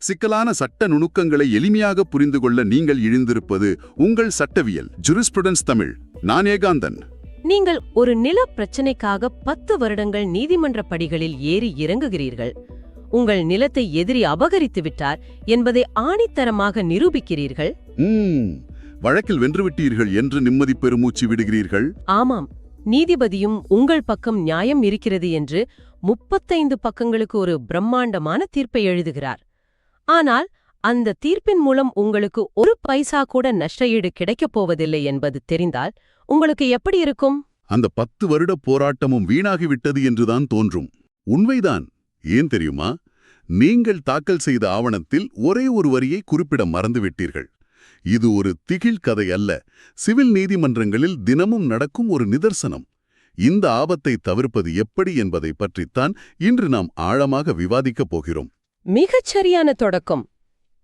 சிக்கலான சட்ட நுணுக்கங்களை எளிமையாக புரிந்து கொள்ள நீங்கள் இழிந்திருப்பது உங்கள் சட்டவியல் ஜூரிஸ்ப்ருடன்ஸ் தமிழ். நான் ஏகாந்தன். நீங்கள் ஒரு நில பிரச்சனைக்காக 10 வருடங்கள் நீதிமன்ற படிகளில் ஏறி இறங்குகிறீர்கள். உங்கள் நிலத்தை எதிரி அபகரித்து விட்டார் என்பதை ஆணித்தரமாக நிரூபிக்கிறீர்கள். வழக்கில் வென்றுவிட்டீர்கள் என்று நிம்மதி பெருமூச்சு விடுகிறீர்கள். ஆமாம், நீதிபதியும் உங்கள் பக்கம் நியாயம் இருக்கிறது என்று 35 பக்கங்களுக்கு ஒரு பிரம்மாண்டமான தீர்ப்பை எழுதுகிறார். ஆனால் அந்த தீர்ப்பின் மூலம் உங்களுக்கு ஒரு பைசா கூட நஷ்டஈடு கிடைக்கப் போவதில்லை என்பது தெரிந்தால் உங்களுக்கு எப்படி இருக்கும்? அந்த 10 வருட போராட்டமும் வீணாகிவிட்டது என்றுதான் தோன்றும். உண்மைதான். ஏன் தெரியுமா? நீங்கள் தாக்கல் செய்த ஆவணத்தில் ஒரே ஒரு வரியை குறிப்பிட மறந்துவிட்டீர்கள். இது ஒரு திகில் கதை அல்ல, சிவில் நீதிமன்றங்களில் தினமும் நடக்கும் ஒரு நிதர்சனம். இந்த ஆபத்தை தவிர்ப்பது எப்படி என்பதை பற்றித்தான் இன்று நாம் ஆழமாக விவாதிக்கப் போகிறோம். மிகச் சரியான தொடக்கம்.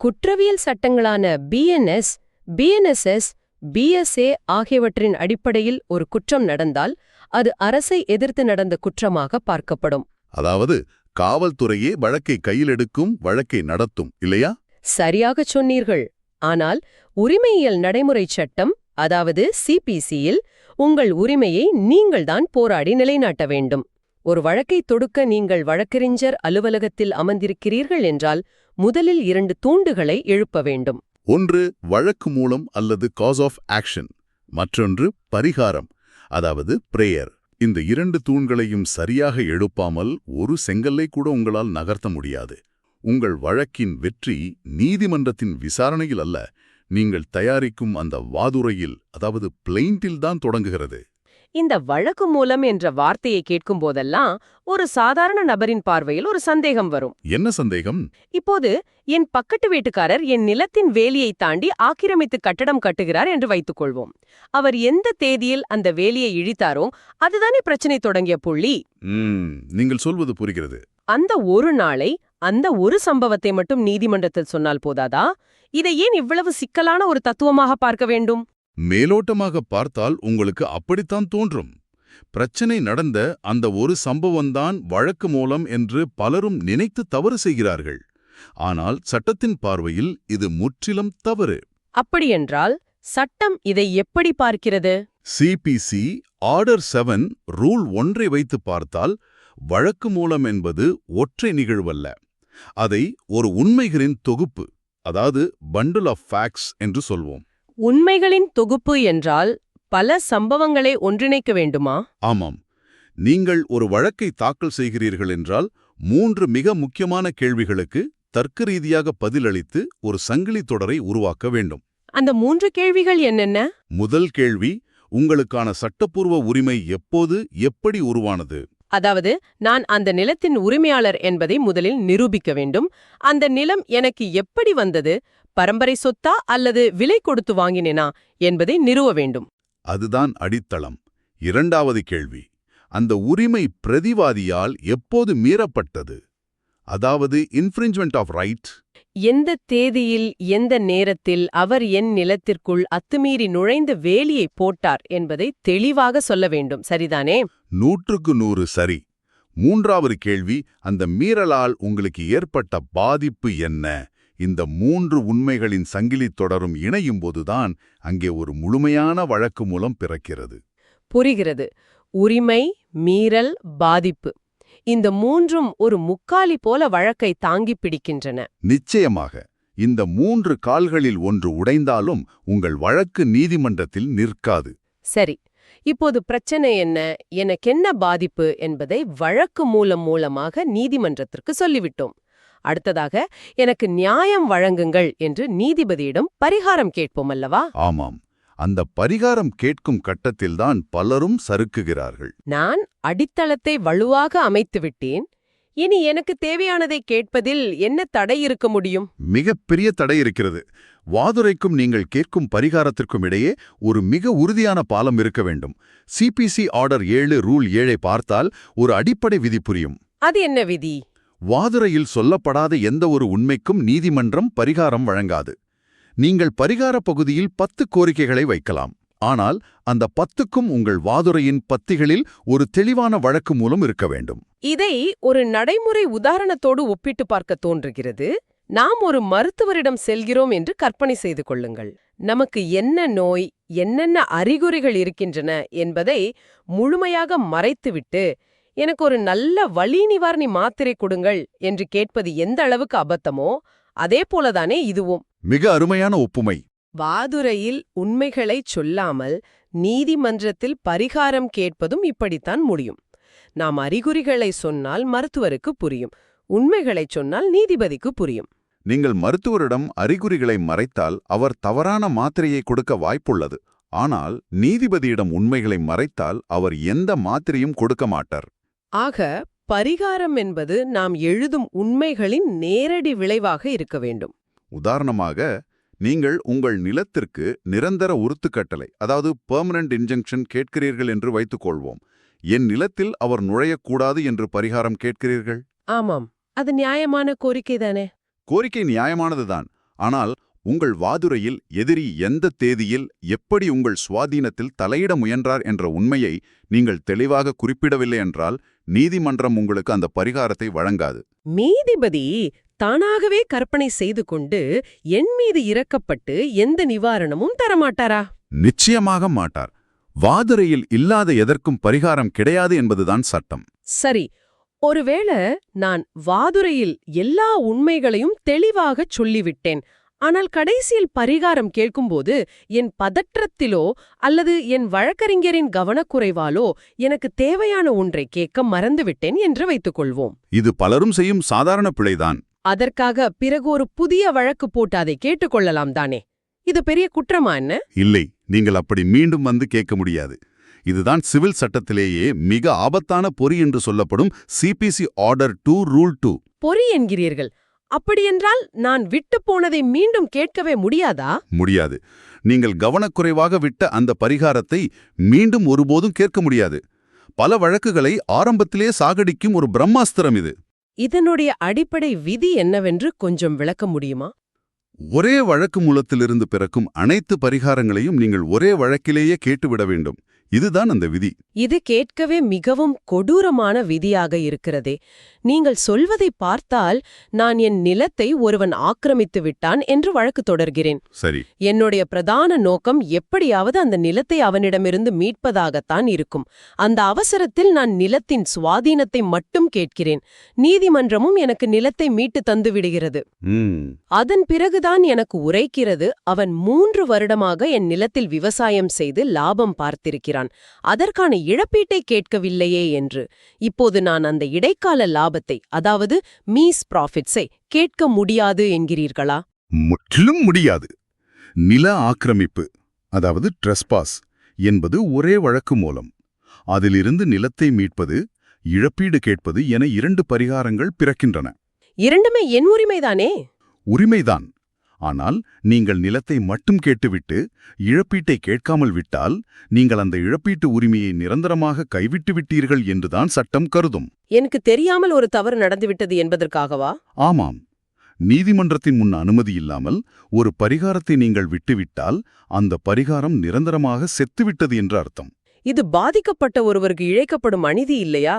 குற்றவியல் சட்டங்களான பிஎன்எஸ், பிஎன்எஸ்எஸ், பிஎஸ்ஏ ஆகியவற்றின் அடிப்படையில் ஒரு குற்றம் நடந்தால் அது அரசை எதிர்த்து நடந்த குற்றமாக பார்க்கப்படும். அதாவது காவல்துறையே வழக்கை கையில் எடுக்கும், வழக்கை நடத்தும், இல்லையா? சரியாகச் சொன்னீர்கள். ஆனால் உரிமையியல் நடைமுறை சட்டம், அதாவது சிபிசியில் உங்கள் உரிமையை நீங்கள்தான் போராடி நிலைநாட்ட வேண்டும். ஒரு வழக்கை தொடுக்க நீங்கள் வழக்கறிஞர் அலுவலகத்தில் அமர்ந்திருக்கிறீர்கள் என்றால் முதலில் 2 தூண்டுகளை எழுப்ப வேண்டும். ஒன்று வழக்கு மூலம் அல்லது காஸ் ஆஃப் ஆக்ஷன், மற்றொன்று பரிகாரம், அதாவது பிரேயர். இந்த 2 தூண்களையும் சரியாக எழுப்பாமல் ஒரு செங்கல்லை கூட உங்களால் நகர்த்த முடியாது. உங்கள் வழக்கின் வெற்றி நீதிமன்றத்தின் விசாரணையில் அல்ல, நீங்கள் தயாரிக்கும் அந்த வாதுரையில், அதாவது பிளெயிண்டில் தான் தொடங்குகிறது. இந்த வழக்கு மூலம் என்ற வார்த்தையை கேட்கும் போதெல்லாம் ஒரு சாதாரண நபரின் பார்வையில் ஒரு சந்தேகம் வரும். என்ன சந்தேகம்? இப்போது என் பக்கத்து வீட்டுக்காரர் என் நிலத்தின் வேலியை தாண்டி ஆக்கிரமித்து கட்டடம் கட்டுகிறார் என்று வைத்துக் கொள்வோம். அவர் எந்த தேதியில் அந்த வேலியை இழித்தாரோ அதுதானே பிரச்சனை தொடங்கிய புள்ளி. நீங்கள் சொல்வது புரிகிறது. அந்த ஒரு நாளை, அந்த ஒரு சம்பவத்தை மட்டும் நீதிமன்றத்தில் சொன்னால் போதாதா? இதை ஏன் இவ்வளவு சிக்கலான ஒரு தத்துவமாக பார்க்க வேண்டும்? மேலோட்டமாக பார்த்தால் உங்களுக்கு அப்படித்தான் தோன்றும். பிரச்சனை நடந்த அந்த ஒரு சம்பவம்தான் வழக்கு மூலம் என்று பலரும் நினைத்து தவறு செய்கிறார்கள். ஆனால் சட்டத்தின் பார்வையில் இது முற்றிலும் தவறு. அப்படியென்றால் சட்டம் இதை எப்படி பார்க்கிறது? சிபிசி ஆர்டர் 7 ரூல் 1 வைத்து பார்த்தால் வழக்கு மூலம் என்பது ஒற்றை நிகழ்வல்ல. அதை ஒரு உண்மைகளின் தொகுப்பு, அதாவது பண்டில் ஆஃப் ஃபேக்ட்ஸ் என்று சொல்வோம். உண்மைகளின் தொகுப்பு என்றால் பல சம்பவங்களை ஒன்றிணைக்க வேண்டுமா? ஆமாம். நீங்கள் ஒரு வழக்கை தாக்கல் செய்கிறீர்கள் என்றால் 3 மிக முக்கியமான கேள்விகளுக்கு தர்க்க ரீதியாக பதிலளித்து ஒரு சங்கிலி தொடரை உருவாக்க வேண்டும். அந்த 3 கேள்விகள் என்னென்ன? முதல் கேள்வி, உங்களுக்கான சட்டப்பூர்வ உரிமை எப்போது, எப்படி உருவானது? அதாவது நான் அந்த நிலத்தின் உரிமையாளர் என்பதை முதலில் நிரூபிக்க வேண்டும். அந்த நிலம் எனக்கு எப்படி வந்தது, பரம்பரை சொத்தா அல்லது விலை கொடுத்து வாங்கினேனா என்பதை நிறுவ வேண்டும். அதுதான் அடித்தளம். இரண்டாவது கேள்வி, அந்த உரிமை பிரதிவாதியால் எப்போது மீறப்பட்டது? அதாவது இன்ஃப்ரிஞ்ச்மெண்ட் ஆஃப் ரைட். எந்த தேதியில், எந்த நேரத்தில் அவர் என் நிலத்திற்குள் அத்துமீறி நுழைந்து வேலியை போட்டார் என்பதை தெளிவாக சொல்ல வேண்டும். சரிதானே? 100க்கு 100 சரி. மூன்றாவது கேள்வி, அந்த மீறலால் உங்களுக்கு ஏற்பட்ட பாதிப்பு என்ன? இந்த 3 உண்மைகளின் சங்கிலி தொடரும் இணையும் போதுதான் அங்கே ஒரு முழுமையான வழக்கு மூலம் பிறக்கிறது. புரிகிறது. உரிமை, மீறல், பாதிப்பு, இந்த 3ம் ஒரு முக்காலி போல வழக்கை தாங்கி பிடிக்கின்றன. நிச்சயமாக. இந்த 3 கால்களில் ஒன்று உடைந்தாலும் உங்கள் வழக்கு நீதிமன்றத்தில் நிற்காது. சரி, இப்போது பிரச்சனை என்ன, எனக்கென்ன பாதிப்பு என்பதை வழக்கு மூலமாக நீதிமன்றத்திற்கு சொல்லிவிட்டோம். அடுத்ததாக எனக்கு நியாயம் வழங்குங்கள் என்று நீதிபதியிடம் பரிகாரம் கேட்போம் அல்லவா? ஆமாம். அந்த பரிகாரம் கேட்கும் கட்டத்தில்தான் பலரும் சறுக்குகிறார்கள். நான் அடித்தளத்தை வலுவாக அமைத்துவிட்டேன், இனி எனக்கு தேவையானதை கேட்பதில் என்ன தடை இருக்க முடியும்? மிகப்பெரிய தடை இருக்கிறது. வாதுரைக்கும் நீங்கள் கேட்கும் பரிகாரத்திற்கும் இடையே ஒரு மிக உறுதியான பாலம் இருக்க வேண்டும். சிபிசி ஆர்டர் 7 ரூல் 7 பார்த்தால் ஒரு அடிப்படை விதி புரியும். அது என்ன விதி? வாதுரையில் சொல்லப்படாத எந்த ஒரு உண்மைக்கும் நீதிமன்றம் பரிகாரம் வழங்காது. நீங்கள் பரிகார பகுதியில் 10 கோரிக்கைகளை வைக்கலாம். ஆனால் அந்த 10க்கும் உங்கள் வாதுரையின் பத்திகளில் ஒரு தெளிவான வழக்கு மூலம் இருக்க வேண்டும். இதை ஒரு நடைமுறை உதாரணத்தோடு ஒப்பிட்டு பார்க்க தோன்றுகிறது. நாம் ஒரு மருத்துவரிடம் செல்கிறோம் என்று கற்பனை செய்து கொள்ளுங்கள். நமக்கு என்ன நோய், என்னென்ன அறிகுறிகள் இருக்கின்றன என்பதை முழுமையாக மறைத்துவிட்டு, எனக்கு ஒரு நல்ல வலி நிவாரணி மாத்திரை கொடுங்கள் என்று கேட்பது எந்த அளவுக்கு அபத்தமோ அதே போலதானே இதுவும். மிக அருமையான ஒப்புமை. வாதுரையில் உண்மைகளைச் சொல்லாமல் நீதிமன்றத்தில் பரிகாரம் கேட்பதும் இப்படித்தான் முடியும். நாம் அறிகுறிகளை சொன்னால் மருத்துவருக்கு புரியும், உண்மைகளைச் சொன்னால் நீதிபதிக்கு புரியும். நீங்கள் மருத்துவரிடம் அறிகுறிகளை மறைத்தால் அவர் தவறான மாத்திரையை கொடுக்க வாய்ப்புள்ளது. ஆனால் நீதிபதியிடம் உண்மைகளை மறைத்தால் அவர் எந்த மாத்திரையும் கொடுக்க மாட்டார். ஆக பரிகாரம் என்பது நாம் எழுதும் உண்மைகளின் நேரடி விளைவாக இருக்க வேண்டும். உதாரணமாக, நீங்கள் உங்கள் நிலத்திற்கு நிரந்தர உறுத்துக்கட்டளை, அதாவது பெர்மனன்ட் இன்ஜங்ஷன் கேட்கிறீர்கள் என்று வைத்துக்கொள்வோம். என் நிலத்தில் அவர் நுழையக்கூடாது என்று பரிகாரம் கேட்கிறீர்கள். ஆமாம், அது நியாயமான கோரிக்கைதானே. கோரிக்கை நியாயமானதுதான். ஆனால் உங்கள் வாதுரையில் எதிரி எந்த தேதியில் எப்படி உங்கள் சுவாதீனத்தில் தலையிட முயன்றார் என்ற உண்மையை நீங்கள் தெளிவாக குறிப்பிடவில்லை என்றால் நீதிமன்றம் உங்களுக்கு அந்த பரிகாரத்தை வழங்காது. நீதிபதி தானாகவே கற்பனை செய்து கொண்டு என் மீது இறக்கப்பட்டு எந்த நிவாரணமும் தரமாட்டாரா? நிச்சயமாக மாட்டார். வாதுரையில் இல்லாத எதற்கும் பரிகாரம் கிடையாது என்பதுதான் சட்டம். சரி, ஒருவேளை நான் வாதுரையில் எல்லா உண்மைகளையும் தெளிவாகச் சொல்லிவிட்டேன், ஆனால் கடைசியில் பரிகாரம் கேட்கும்போது என் பதற்றத்திலோ அல்லது என் வழக்கறிஞரின் கவனக்குறைவாலோ எனக்கு தேவையான ஒன்றை கேட்க மறந்துவிட்டேன் என்று வைத்துக்கொள்வோம். இது பலரும் செய்யும் சாதாரண பிழைதான். அதற்காக பிறகு ஒரு புதிய வழக்கு போட்டு அதை கேட்டுக்கொள்ளலாம் தானே? இது பெரிய குற்றமா என்ன? இல்லை, நீங்கள் அப்படி மீண்டும் வந்து கேட்க முடியாது. இதுதான் சிவில் சட்டத்திலேயே மிக ஆபத்தான பொறி என்று சொல்லப்படும் சிபிசி ஆர்டர் 2 ரூல் 2. பொறி என்கிறீர்கள். அப்படியென்றால் நான் விட்டு போனதை மீண்டும் கேட்கவே முடியாதா? முடியாது. நீங்கள் கவனக்குறைவாக விட்ட அந்த பரிகாரத்தை மீண்டும் ஒருபோதும் கேட்க முடியாது. பல வழக்குகளை ஆரம்பத்திலே சாகடிக்கும் ஒரு பிரம்மாஸ்திரம் இது. இதனுடைய அடிப்படை விதி என்னவென்று கொஞ்சம் விளக்க முடியுமா? ஒரே வழக்கு மூலத்திலிருந்து பிறக்கும் அனைத்து பரிகாரங்களையும் நீங்கள் ஒரே வழக்கிலேயே கேட்டுவிட வேண்டும். இதுதான் அந்த விதி. இது கேட்கவே மிகவும் கொடூரமான விதியாக இருக்கிறதே. நீங்கள் சொல்வதை பார்த்தால் நான் என் நிலத்தை ஒருவன் ஆக்கிரமித்து விட்டான் என்று வழக்கு தொடர்கிறேன். சரி. என்னுடைய பிரதான நோக்கம் எப்படியாவது அந்த நிலத்தை அவனிடமிருந்து மீட்பதாகத்தான் இருக்கும். அந்த அவசரத்தில் நான் நிலத்தின் சுவாதீனத்தை மட்டும் கேட்கிறேன். நீதிமன்றமும் எனக்கு நிலத்தை மீட்டு தந்து விடுகிறது. அதன் பிறகுதான் எனக்கு உரைக்கிறது, அவன் 3 வருடமாக என் நிலத்தில் விவசாயம் செய்து லாபம் பார்த்திருக்கிறான், அதற்கான இழப்பீட்டை கேட்கவில்லையே என்று. இப்போது நான் அந்த இடைக்கால லாபத்தை, அதாவது மீஸ் ப்ராஃபிட்ஸை கேட்க முடியாது என்கிறீர்களா? முற்றிலும் முடியாது. நில ஆக்கிரமிப்பு, அதாவது ட்ரெஸ்பாஸ் என்பது ஒரே வழக்கு மூலம். அதிலிருந்து நிலத்தை மீட்பது, இழப்பீடு கேட்பது என 2 பரிகாரங்கள் பிறக்கின்றன. இரண்டுமே என் உரிமைதானே? உரிமைதான். ஆனால் நீங்கள் நிலத்தை மட்டும் கேட்டுவிட்டு இழப்பீட்டை கேட்காமல் விட்டால் நீங்கள் அந்த இழப்பீட்டு உரிமையை நிரந்தரமாக கைவிட்டு விட்டீர்கள் என்றுதான் சட்டம் கருதும். எனக்கு தெரியாமல் ஒரு தவறு நடந்துவிட்டது என்பதற்காகவா? ஆமாம். நீதிமன்றத்தின் முன் அனுமதி இல்லாமல் ஒரு பரிகாரத்தை நீங்கள் விட்டுவிட்டால் அந்த பரிகாரம் நிரந்தரமாக செத்துவிட்டது என்று அர்த்தம். இது பாதிக்கப்பட்ட ஒருவருக்கு இழைக்கப்படும் அநீதி இல்லையா?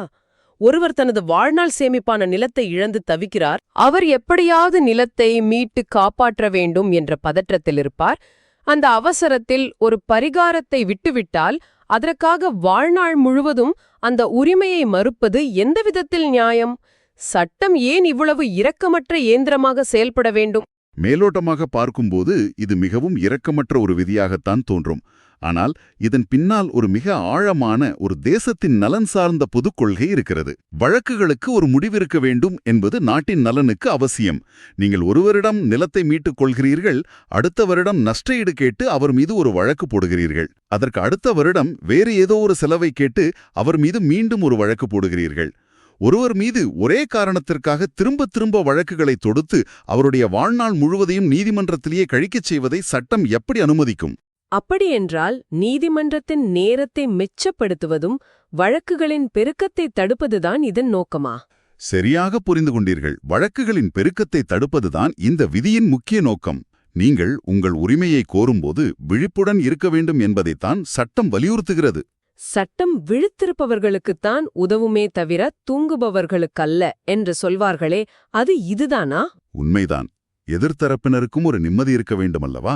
ஒருவர் தனது வாழ்நாள் சேமிப்பான நிலத்தை இழந்து தவிக்கிறார். அவர் எப்படியாவது நிலத்தை மீட்டு காப்பாற்ற வேண்டும் என்ற பதற்றத்தில் இருப்பார். அந்த அவசரத்தில் ஒரு பரிகாரத்தை விட்டுவிட்டால் அதற்காக வாழ்நாள் முழுவதும் அந்த உரிமையை மறுப்பது எந்த விதத்தில் நியாயம்? சட்டம் ஏன் இவ்வளவு இரக்கமற்ற இயந்திரமாக செயல்பட வேண்டும்? மேலோட்டமாக பார்க்கும்போது இது மிகவும் இரக்கமற்ற ஒரு விதியாகத்தான் தோன்றும். ஆனால் இதன் பின்னால் ஒரு மிக ஆழமான ஒரு தேசத்தின் நலன் சார்ந்த பொதுக் கொள்கை இருக்கிறது. வழக்குகளுக்கு ஒரு முடிவிருக்க வேண்டும் என்பது நாட்டின் நலனுக்கு அவசியம். நீங்கள் ஒருவரிடம் நிலத்தை மீட்டுக் கொள்கிறீர்கள், அடுத்த வருடம் நஷ்டஈடு கேட்டு அவர் மீது ஒரு வழக்கு போடுகிறீர்கள். அதற்கு அடுத்த வருடம் வேறு ஏதோ ஒரு செலவை கேட்டு அவர் மீது மீண்டும் ஒரு வழக்கு போடுகிறீர்கள். ஒருவர் மீது ஒரே காரணத்திற்காக திரும்ப திரும்ப வழக்குகளை தொடுத்து அவருடைய வாழ்நாள் முழுவதையும் நீதிமன்றத்திலேயே கழிக்கச் செய்வதை சட்டம் எப்படி அனுமதிக்கும்? அப்படியென்றால் நீதிமன்றத்தின் நேரத்தை மிச்சப்படுத்துவதும் வழக்குகளின் பெருக்கத்தை தடுப்பதுதான் இதன் நோக்கமா? சரியாக புரிந்து கொண்டீர்கள். வழக்குகளின் பெருக்கத்தை தடுப்பதுதான் இந்த விதியின் முக்கிய நோக்கம். நீங்கள் உங்கள் உரிமையை கோரும்போது விழிப்புடன் இருக்க வேண்டும் என்பதைத்தான் சட்டம் வலியுறுத்துகிறது. சட்டம் விழித்திருப்பவர்களுக்குத்தான் உதவுமே தவிர தூங்குபவர்களுக்கல்ல என்று சொல்வார்களே, அது இதுதானா? உண்மைதான். எதிர்த்தரப்பினருக்கும் ஒரு நிம்மதி இருக்க வேண்டுமல்லவா?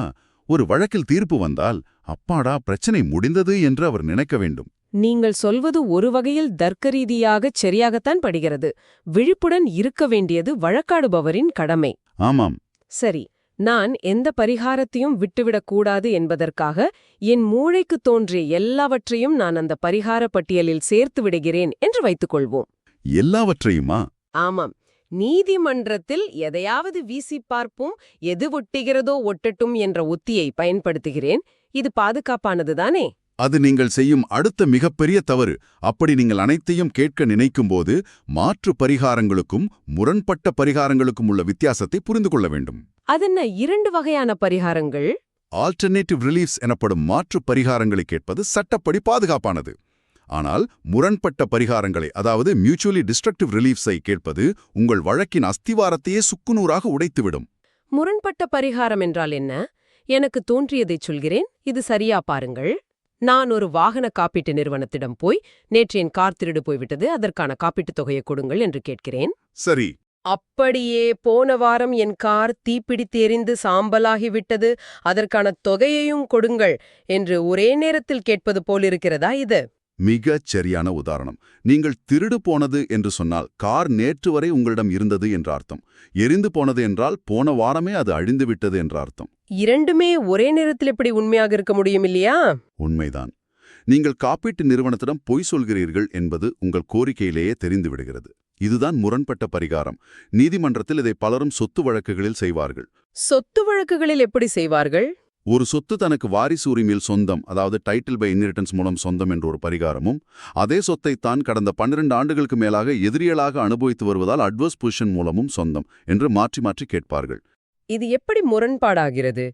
ஒரு வழக்கில் தீர்ப்பு வந்தால் அப்பாடா பிரச்சனை முடிந்தது என்று அவர் நினைக்க வேண்டும். நீங்கள் சொல்வது ஒரு வகையில் தர்க்கரீதியாகச் சரியாகத்தான் படுகிறது. விழிப்புடன் இருக்க வேண்டியது வழக்காடுபவரின் கடமை. ஆமாம். சரி, நான் எந்த பரிகாரத்தையும் விட்டுவிடக்கூடாது என்பதற்காக என் மூளைக்கு தோன்றிய எல்லாவற்றையும் நான் அந்த பரிகார பட்டியலில் சேர்த்து விடுகிறேன் என்று வைத்துக்கொள்வோம். எல்லாவற்றையுமா? ஆமாம். நீதிமன்றத்தில் எதையாவது வீசி பார்ப்போம், எது ஒட்டுகிறதோ ஒட்டட்டும் என்ற உத்தியை பயன்படுத்துகிறேன். இது பாதுகாப்பானதுதானே? அது நீங்கள் செய்யும் அடுத்த மிகப்பெரிய தவறு. அப்படி நீங்கள் அனைத்தையும் கேட்க நினைக்கும்போது மாற்று பரிகாரங்களுக்கும் முரண்பட்ட பரிகாரங்களுக்கும் உள்ள வித்தியாசத்தை புரிந்து கொள்ள வேண்டும். அதென்ன 2 வகையான பரிகாரங்கள்? ஆல்டர்னேட்டிவ் ரிலீஃப்ஸ் எனப்படும் மாற்று பரிகாரங்களை கேட்பது சட்டப்படி பாதுகாப்பானது. ஆனால் முரண்பட்ட பரிகாரங்களை, அதாவது மியூச்சுவலி டிஸ்ட்ரக்டிவ் ரிலீஃப்ஸை கேட்பது உங்கள் வழக்கின் அஸ்திவாரத்தையே சுக்குநூறாக உடைத்துவிடும். முரண்பட்ட பரிகாரம் என்றால் என்ன? எனக்கு தோன்றியதைச் சொல்கிறேன், இது சரியா பாருங்கள். நான் ஒரு வாகன காப்பீட்டு நிறுவனத்திடம் போய், நேற்று என் கார் திருடு போய்விட்டது, அதற்கான காப்பீட்டுத் தொகையை கொடுங்கள் என்று கேட்கிறேன். சரி. அப்படியே போன வாரம் என் கார் தீப்பிடித்து எரிந்து சாம்பலாகிவிட்டது, அதற்கான தொகையையும் கொடுங்கள் என்று ஒரே நேரத்தில் கேட்பது போலிருக்கிறதா இது? மிகச் சரியான உதாரணம். நீங்கள் திருடு போனது என்று சொன்னால் கார் நேற்று வரை உங்களிடம் இருந்தது என்ற அர்த்தம். எரிந்து போனது என்றால் போன வாரமே அது அழிந்து விட்டது என்ற அர்த்தம். இரண்டுமே ஒரே நேரத்தில் எப்படி உண்மையாக இருக்க முடியும் இல்லையா? உண்மைதான். நீங்கள் காப்பீட்டு நிறுவனத்திடம் பொய் சொல்கிறீர்கள் என்பது உங்கள் கோரிக்கையிலேயே தெரிந்து விடுகிறது. இதுதான் முரண்பட்ட பரிகாரம். நீதிமன்றத்தில் இதை பலரும் சொத்து வழக்குகளில் செய்வார்கள். சொத்து வழக்குகளில் எப்படி செய்வார்கள்? ஒரு சொத்து தனக்கு வாரிசு உரிமையில் சொந்தம், அதாவது டைட்டில் பை இன்ஹெரிட்டன்ஸ் மூலம் சொந்தம் என்ற ஒரு பரிகாரமும், அதே சொத்தை தான் கடந்த 12 ஆண்டுகளுக்கு மேலாக எதிரிகளாக அனுபவித்து வருவதால் அட்வர்ஸ் பொசிஷன் மூலமும் சொந்தம் என்று மாற்றி மாற்றி கேட்பார்கள். இது எப்படி முரண்பாடாகிறது?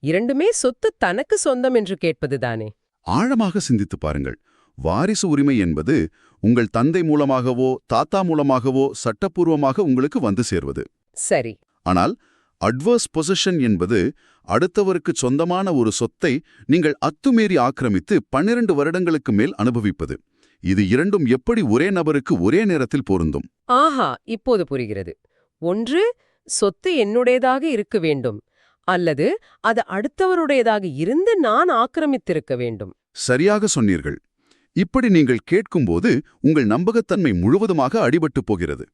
இரண்டுமே சொத்து தனக்கு சொந்தம் என்று கேட்பதுதானே? ஆழமாக சிந்தித்து பாருங்கள். வாரிசு உரிமை என்பது உங்கள் தந்தை மூலமாகவோ தாத்தா மூலமாகவோ சட்டப்பூர்வமாக உங்களுக்கு வந்து சேர்வது. சரி. ஆனால் அட்வர்ஸ் பொசிஷன் என்பது அடுத்தவருக்கு சொந்தமான ஒரு சொத்தை நீங்கள் அத்துமீறி ஆக்கிரமித்து 12 வருடங்களுக்கு மேல் அனுபவிப்பது. இது இரண்டும் எப்படி ஒரே நபருக்கு ஒரே நேரத்தில் பொருந்தும்? ஆஹா, இப்போது புரிகிறது. ஒன்று, சொத்து என்னுடையதாக இருக்க வேண்டும், அல்லது அது அடுத்தவருடையதாக இருந்து நான் ஆக்கிரமித்திருக்க வேண்டும். சரியாக சொன்னீர்கள். இப்படி நீங்கள் கேட்கும்போது உங்கள் நம்பகத்தன்மை முழுவதுமாக அடிபட்டு போகிறது.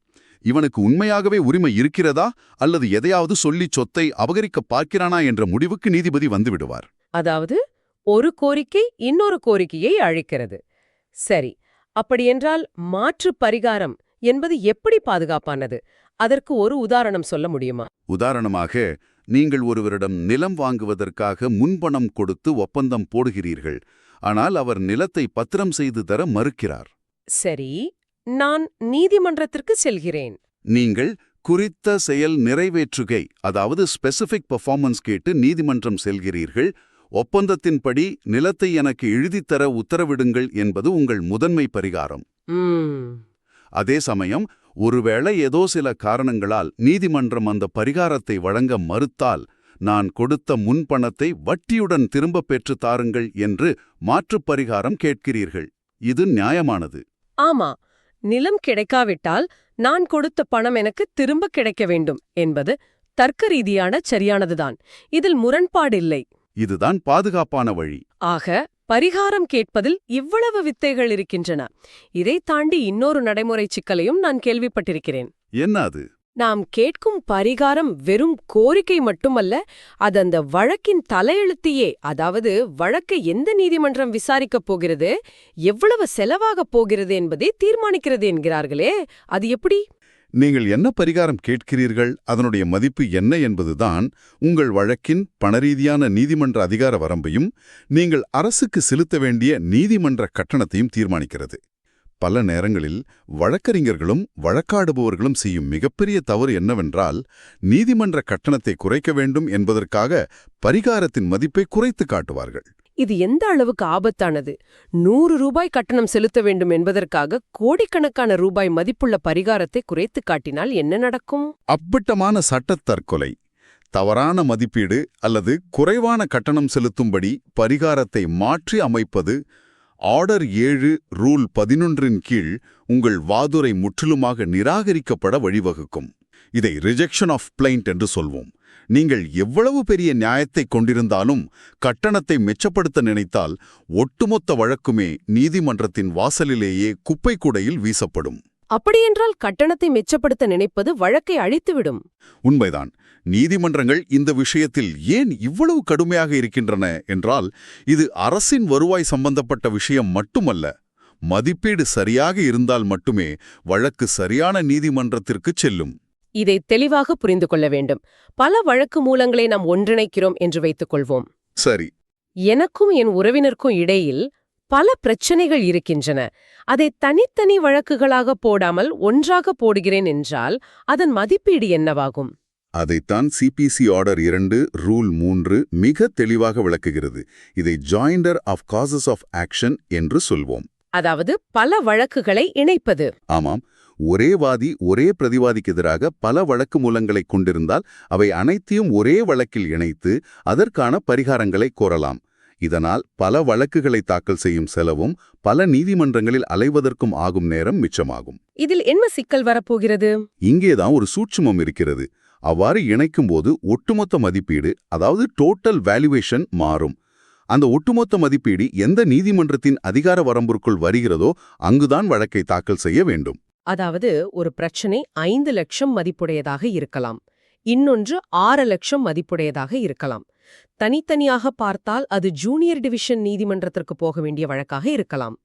இவனுக்கு உண்மையாகவே உரிமை இருக்கிறதா அல்லது எதையாவது சொல்லி சொத்தை அபகரிக்க பார்க்கிறானா என்ற முடிவுக்கு நீதிபதி வந்துவிடுவார். அதாவது ஒரு கோரிக்கை இன்னொரு கோரிக்கையை அழைக்கிறது. சரி, அப்படியென்றால் மாற்று பரிகாரம் என்பது எப்படி பாதுகாப்பானது? அதற்கு ஒரு உதாரணம் சொல்ல முடியுமா? உதாரணமாக, நீங்கள் ஒருவரிடம் நிலம் வாங்குவதற்காக முன்பணம் கொடுத்து ஒப்பந்தம் போடுகிறீர்கள். ஆனால் அவர் நிலத்தை பத்திரம் செய்து தர மறுக்கிறார். சரி, நான் நீதிமன்றத்திற்கு செல்கிறேன். நீங்கள் குறித்த செயல் நிறைவேற்றுகை, அதாவது ஸ்பெசிபிக் பெர்ஃபார்மன்ஸ் கேட்டு நீதிமன்றம் செல்கிறீர்கள். ஒப்பந்தத்தின்படி நிலத்தை எனக்கு எழுதித்தர உத்தரவிடுங்கள் என்பது உங்கள் முதன்மை பரிகாரம். அதே சமயம் ஒருவேளை ஏதோ சில காரணங்களால் நீதிமன்றம் அந்த பரிகாரத்தை வழங்க மறுத்தால், நான் கொடுத்த முன்பணத்தை வட்டியுடன் திரும்பப் பெற்று தாருங்கள் என்று மாற்றுப் பரிகாரம் கேட்கிறீர்கள். இது நியாயமானது. ஆமா, நிலம் கிடைக்காவிட்டால் நான் கொடுத்த பணம் எனக்கு திரும்ப கிடைக்க வேண்டும் என்பது தர்க்க ரீதியான சரியானதுதான். இதில் முரண்பாடில்லை. இதுதான் பாதுகாப்பான வழி. ஆக பரிகாரம் கேட்பதில் இவ்வளவு வித்தைகள் இருக்கின்றன. இதை தாண்டி இன்னொரு நடைமுறை சிக்கலையும் நான் கேள்விப்பட்டிருக்கிறேன். என்ன அது? நாம் கேட்கும் பரிகாரம் வெறும் கோரிக்கை மட்டுமல்ல, அது அந்த வழக்கின் தலையெழுத்தையே, அதாவது வழக்கை எந்த நீதிமன்றம் விசாரிக்கப் போகிறது, எவ்வளவு செலவாகப் போகிறது என்பதை தீர்மானிக்கிறது என்கிறார்களே, அது எப்படி? நீங்கள் என்ன பரிகாரம் கேட்கிறீர்கள், அதனுடைய மதிப்பு என்ன என்பதுதான் உங்கள் வழக்கின் பணரீதியான நீதிமன்ற அதிகார வரம்பையும் நீங்கள் அரசுக்கு செலுத்த வேண்டிய நீதிமன்ற கட்டணத்தையும் தீர்மானிக்கிறது. பல நேரங்களில் வழக்கறிஞர்களும் வழக்காடுபவர்களும் செய்யும் மிகப்பெரிய தவறு என்னவென்றால், நீதிமன்ற கட்டணத்தை குறைக்க வேண்டும் என்பதற்காக பரிகாரத்தின் மதிப்பை குறைத்து காட்டுவார்கள். இது எந்த அளவுக்கு ஆபத்தானது? 100 ரூபாய் கட்டணம் செலுத்த வேண்டும் என்பதற்காக கோடிக்கணக்கான ரூபாய் மதிப்புள்ள பரிகாரத்தை குறைத்து காட்டினால் என்ன நடக்கும்? அப்பட்டமான சட்டத் தற்கொலை. தவறான மதிப்பீடு அல்லது குறைவான கட்டணம் செலுத்தும்படி பரிகாரத்தை மாற்றி அமைப்பது ஆர்டர் 7 ரூல் 11 கீழ் உங்கள் வாதுரை முற்றிலுமாக நிராகரிக்கப்பட வழிவகுக்கும். இதை ரிஜெக்ஷன் ஆஃப் பிளைண்ட் என்று சொல்வோம். நீங்கள் எவ்வளவு பெரிய நியாயத்தை கொண்டிருந்தாலும் கட்டணத்தை மெச்சப்படுத்த நினைத்தால் ஒட்டுமொத்த வழக்குமே நீதிமன்றத்தின் வாசலிலேயே குப்பை கூடையில் வீசப்படும். அப்படியென்றால் கட்டணத்தை மெச்சப்படுத்த நினைப்பது வழக்கை அழித்துவிடும். உண்மைதான். நீதிமன்றங்கள் இந்த விஷயத்தில் ஏன் இவ்வளவு கடுமையாக இருக்கின்றன என்றால், இது அரசின் வருவாய் சம்பந்தப்பட்ட விஷயம் மட்டுமல்ல. மதிப்பீடு சரியாக இருந்தால் மட்டுமே வழக்கு சரியான நீதிமன்றத்திற்குச் செல்லும். இதை தெளிவாக புரிந்து கொள்ள வேண்டும். பல வழக்கு மூலங்களை நாம் ஒன்றிணைக்கிறோம் என்று வைத்துக் கொள்வோம். சரி. எனக்கும் என் உறவினருக்கும் இடையில் பல பிரச்சனைகள் இருக்கின்றன. அதை தனித்தனி வழக்குகளாக போடாமல் ஒன்றாக போடுகிறேன் என்றால் அதன் மதிப்பீடு என்னவாகும்? அதைத்தான் சிபிசி ஆர்டர் 2 ரூல் 3 மிக தெளிவாக விளக்குகிறது. இதை joinder of causes of action என்று சொல்வோம். அதாவது பல வழக்குகளை இணைப்பது. ஆமாம். ஒரே வாதி ஒரே பிரதிவாதிக்கு எதிராக பல வழக்கு மூலங்களை கொண்டிருந்தால் அவை அனைத்தையும் ஒரே வழக்கில் இணைத்து அதற்கான பரிகாரங்களை கோரலாம். இதனால் பல வழக்குகளை தாக்கல் செய்யும் செலவும் பல நீதிமன்றங்களில் அலைவதற்கும் ஆகும் நேரம் மிச்சமாகும். இதில் என்ன சிக்கல் வரப்போகிறது? இங்கேதான் ஒரு சூட்சுமம் இருக்கிறது. அவ்வாறு இணைக்கும்போது ஒட்டுமொத்த மதிப்பீடு, அதாவது டோட்டல் வேல்யூவேஷன் மாறும். அந்த ஒட்டுமொத்த மதிப்பீடு எந்த நீதிமன்றத்தின் அதிகார வரம்பிற்குள் வருகிறதோ அங்குதான் வழக்கை தாக்கல் செய்ய வேண்டும். அதாவது ஒரு பிரச்சனை 5 லட்சம் மதிப்புடையதாக இருக்கலாம், இன்னொன்று 6 லட்சம் மதிப்புடையதாக இருக்கலாம். தனித்தனியாக பார்த்தால் அது ஜூனியர் டிவிஷன் நீதிமன்றத்திற்கு போக வேண்டிய வழக்காக இருக்கலாம்.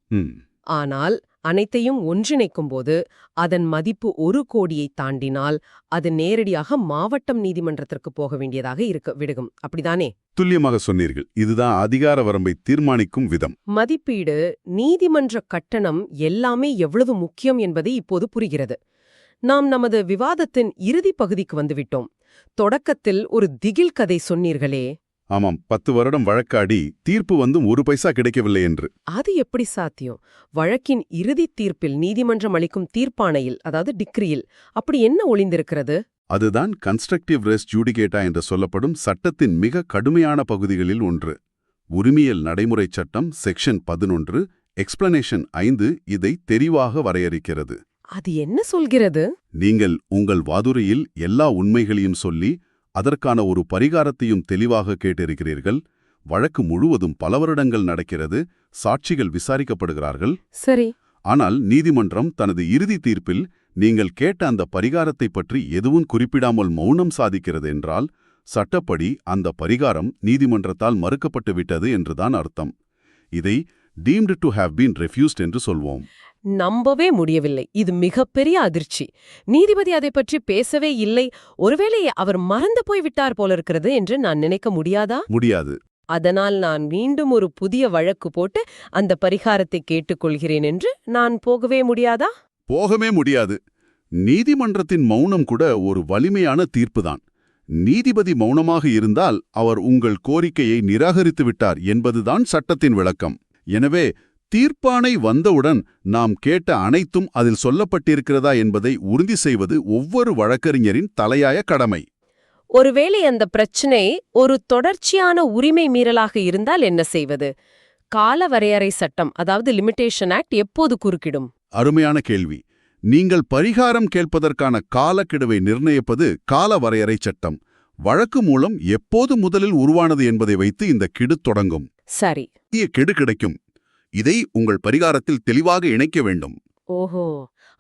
ஆனால் அனைத்தையும் ஒன்றிணைக்கும்போது அதன் மதிப்பு 1 கோடியை தாண்டினால் அது நேரடியாக மாவட்டம் நீதிமன்றத்திற்கு போக வேண்டியதாக விடுகும். அப்படிதானே? துல்லியமாக சொன்னீர்கள். இதுதான் அதிகார வரம்பை தீர்மானிக்கும் விதம். மதிப்பீடு, நீதிமன்ற கட்டணம் எல்லாமே எவ்வளவு முக்கியம் என்பது இப்போது புரிகிறது. நாம் நமது விவாதத்தின் இறுதி பகுதிக்கு வந்துவிட்டோம். தொடக்கத்தில் ஒரு திகில் கதை சொன்னீர்களே. ஆமாம், 10 வருடம் வழக்காடி தீர்ப்பு வந்தும் 1 பைசா கிடைக்கவில்லை என்று. அது எப்படி சாத்தியம்? வழக்கின் இறுதி தீர்ப்பில் நீதிமன்றம் அளிக்கும் தீர்ப்பாணையில், அதாவது டிக்ரியில் அப்படி என்ன ஒளிந்திருக்கிறது? அதுதான் கன்ஸ்ட்ரக்டிவ் ரெஸ் ஜூடிகேட்டா என்று சொல்லப்படும் சட்டத்தின் மிக கடுமையான பகுதிகளில் ஒன்று. உரிமையல் நடைமுறை சட்டம் செக்ஷன் 11 எக்ஸ்பிளனேஷன் 5 இதை தெரிவாக வரையறுக்கிறது. அது என்ன சொல்கிறது? நீங்கள் உங்கள் வாதுரையில் எல்லா உண்மைகளையும் சொல்லி அதற்கான ஒரு பரிகாரத்தையும் தெளிவாக கேட்டிருக்கிறீர்கள். வழக்கு முழுவதும் பல வருடங்கள் நடக்கிறது. சாட்சிகள் விசாரிக்கப்படுகிறார்கள். சரி. ஆனால் நீதிமன்றம் தனது இறுதி தீர்ப்பில் நீங்கள் கேட்ட அந்த பரிகாரத்தை பற்றி எதுவும் குறிப்பிடாமல் மௌனம் சாதிக்கிறது என்றால், சட்டப்படி அந்த பரிகாரம் நீதிமன்றத்தால் மறுக்கப்பட்டு விட்டது என்றுதான் அர்த்தம். இதை deemed to have been refused என்று சொல்வோம். நம்பவே முடியவில்லை. இது மிகப்பெரிய அதிர்ச்சி. நீதிபதி அதை பற்றி பேசவே இல்லை. ஒருவேளை அவர் மறந்து போய்விட்டார் போலிருக்கிறது என்று நான் நினைக்க முடியாதா? முடியாது. அதனால் நான் மீண்டும் ஒரு புதிய வழக்கு போட்டு அந்த பரிகாரத்தை கேட்டுக்கொள்கிறேன் என்று நான் போகவே முடியாதா? போகவே முடியாது. நீதிமன்றத்தின் மௌனம் கூட ஒரு வலிமையான தீர்ப்புதான். நீதிபதி மௌனமாக இருந்தால் அவர் உங்கள் கோரிக்கையை நிராகரித்து விட்டார் என்பதுதான் சட்டத்தின் விளக்கம். எனவே தீர்ப்பாணை வந்தவுடன் நாம் கேட்ட அனைத்தும் அதில் சொல்லப்பட்டிருக்கிறதா என்பதை உறுதி செய்வது ஒவ்வொரு வழக்கறிஞரின் தலையாய கடமை. ஒருவேளை அந்த பிரச்சனை ஒரு தொடர்ச்சியான உரிமை மீறலாக இருந்தால் என்ன செய்வது? கால வரையறை சட்டம், அதாவது லிமிடேஷன் ஆக்ட் எப்போது குறுக்கிடும்? அருமையான கேள்வி. நீங்கள் பரிகாரம் கேட்பதற்கான காலக்கெடுவை நிர்ணயிப்பது கால வரையறை சட்டம். வழக்கு மூலம் எப்போது முதலில் உருவானது என்பதை வைத்து இந்த கெடு தொடங்கும். சரி. கெடு கிடைக்கும். இதை உங்கள் பரிகாரத்தில் தெளிவாக இணைக்க வேண்டும். ஓஹோ.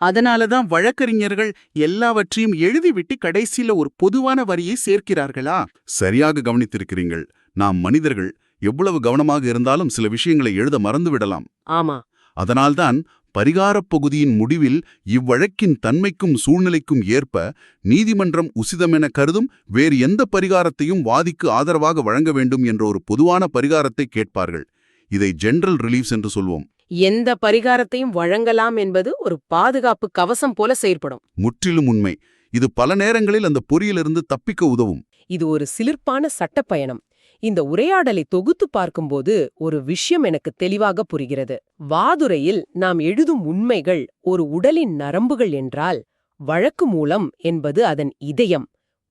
அதனாலதான் வழக்கறிஞர்கள் எல்லாவற்றையும் எழுதிவிட்டு கடைசியில ஒரு பொதுவான வரியை சேர்க்கிறார்களா? சரியாக கவனித்திருக்கிறீர்கள். நாம் மனிதர்கள் எவ்வளவு கவனமாக இருந்தாலும் சில விஷயங்களை எழுத மறந்துவிடலாம். ஆமா. அதனால்தான் பரிகாரப் பகுதியின் முடிவில் இவ்வழக்கின் தன்மைக்கும் சூழ்நிலைக்கும் ஏற்ப நீதிமன்றம் உசிதமென கருதும் வேறு எந்த பரிகாரத்தையும் வாதிக்கு ஆதரவாக வழங்க வேண்டும் என்ற ஒரு பொதுவான பரிகாரத்தை கேட்பார்கள். இதை ஜெனரல் ரிலீஃப்ஸ் என்று சொல்வோம். எந்த பரிகாரத்தையும் வழங்கலாம் என்பது ஒரு பாதுகாப்பு கவசம் போல செயற்படும். முற்றிலும் உண்மை. இது பல நேரங்களில் அந்த பொறியிலிருந்து தப்பிக்க உதவும். இது ஒரு சிலிர்ப்பான சட்டப்பயணம். இந்த உரையாடலை தொகுத்து பார்க்கும்போது ஒரு விஷயம் எனக்கு தெளிவாக புரிகிறது. வாதுரையில் நாம் எழுதும் உண்மைகள் ஒரு உடலின் நரம்புகள் என்றால், வழக்கு மூலம் என்பது அதன் இதயம்,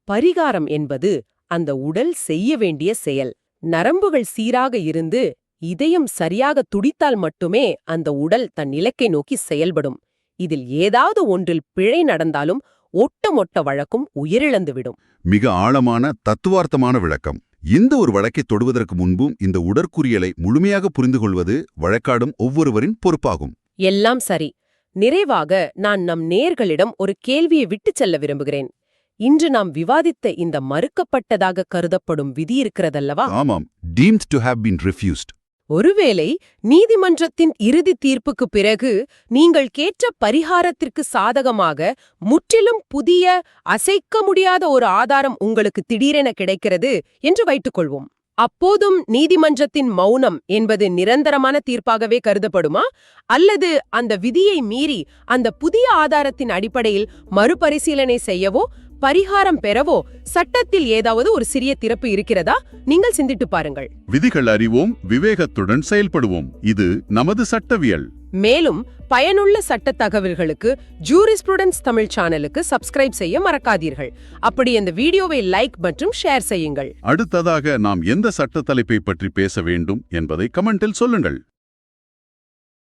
பரிகாரம் என்பது அந்த உடல் செய்ய வேண்டிய செயல். நரம்புகள் சீராக இருந்து இதயம் சரியாக துடித்தால் மட்டுமே அந்த உடல் தன் இலக்கை நோக்கி செயல்படும். இதில் ஏதாவது ஒன்றில் பிழை நடந்தாலும் ஒட்டுமொத்த வழக்கும் உயிரிழந்துவிடும். மிக ஆழமான தத்துவார்த்தமான விளக்கம். இந்த ஒரு வழக்கை தொடுவதற்கு முன்பும் இந்த உடற்குறியலை முழுமையாக புரிந்து கொள்வது வழக்காடும் ஒவ்வொருவரின் பொறுப்பாகும். எல்லாம் சரி. நிறைவாக நான் நம் நேயர்களிடம் ஒரு கேள்வியை விட்டுச் செல்ல விரும்புகிறேன். இன்று நாம் விவாதித்த இந்த மறுக்கப்பட்டதாக கருதப்படும் விதி இருக்கிறதல்லவா? ஆமாம், deemed to have been refused. ஒருவேளை நீதிமன்றத்தின் இறுதி தீர்ப்புக்கு பிறகு நீங்கள் கேட்ட பரிகாரத்திற்கு சாதகமாக முற்றிலும் புதிய, அசைக்க முடியாத ஒரு ஆதாரம் உங்களுக்கு திடீரென கிடைக்கிறது என்று வைத்துக்கொள்வோம். அப்போதும் நீதிமன்றத்தின் மௌனம் என்பது நிரந்தரமான தீர்ப்பாகவே கருதப்படுமா? அல்லது அந்த விதியை மீறி அந்த புதிய ஆதாரத்தின் அடிப்படையில் மறுபரிசீலனை செய்யவோ பரிகாரம் பெறவோ சட்டத்தில் ஏதாவது ஒரு சிறிய திறப்பு இருக்கிறதா? நீங்கள் சிந்திட்டு பாருங்கள். விதிகள் அறிவோம், விவேகத்துடன் செயல்படுவோம். இது நமது சட்டவியல். மேலும் பயனுள்ள சட்ட தகவல்களுக்கு ஜூரிஸ்ப்ருடன்ஸ் தமிழ் சேனலுக்கு சப்ஸ்கிரைப் செய்ய மறக்காதீர்கள். அப்படி இந்த வீடியோவை லைக் மற்றும் ஷேர் செய்யுங்கள். அடுத்ததாக நாம் எந்த சட்ட தலைப்பை பற்றி பேச வேண்டும் என்பதை கமெண்டில் சொல்லுங்கள்.